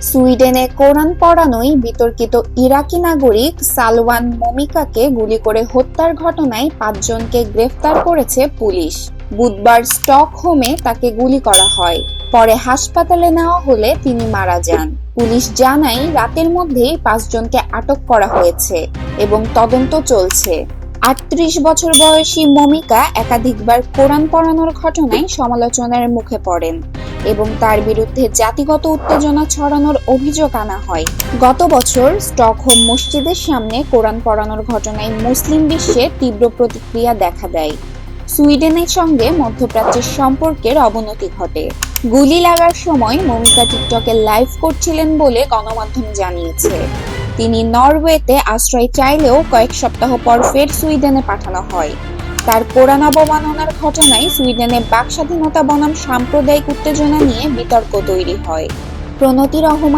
সুইডেনে কোরআন পড়ানোয় বিতর্কিত ইরাকি নাগরিক সালওয়ান মমিকাকে গুলি করে হত্যার ঘটনায় 5 জনকে গ্রেফতার করেছে পুলিশ। বুধবার স্টকহোমে তাকে গুলি করা হয়, পরে হাসপাতালে নেওয়া হলে তিনি মারা যান। পুলিশ জানায় রাতের মধ্যেই 5 জনকে আটক করা হয়েছে এবং তদন্ত চলছে। 38 বছর বয়সী মমিকা একাধিকবার কোরআন পড়ানোর ঘটনায় সমালোচনার মুখে পড়েন এবং তার বিরুদ্ধে জাতিগত উত্তেজনা ছড়ানোর অভিযোগ আনা হয়। গত বছর স্টকহোম মসজিদের সামনে কোরআন পড়ানোর ঘটনায় মুসলিম বিশ্বে তীব্র প্রতিক্রিয়া দেখা দেয়। সুইডেনের সঙ্গে মধ্যপ্রাচ্যের সম্পর্কের অবনতি ঘটে। গুলি লাগার সময় মমিকা টিকটকে লাইভ করছিলেন বলে গণমাধ্যম জানিয়েছে। তিনি নরওয়েতে আশ্রয় চাইলেও কয়েক সপ্তাহ পর ফের সুইডেনে পাঠানো হয়। তার কোরআন অবমাননার ঘটনায় সুইডেনে বাক স্বাধীনতা বনাম সাম্প্রদায়িক উত্তেজনা নিয়ে বিতর্ক তৈরি হয়। প্রণতি রহমান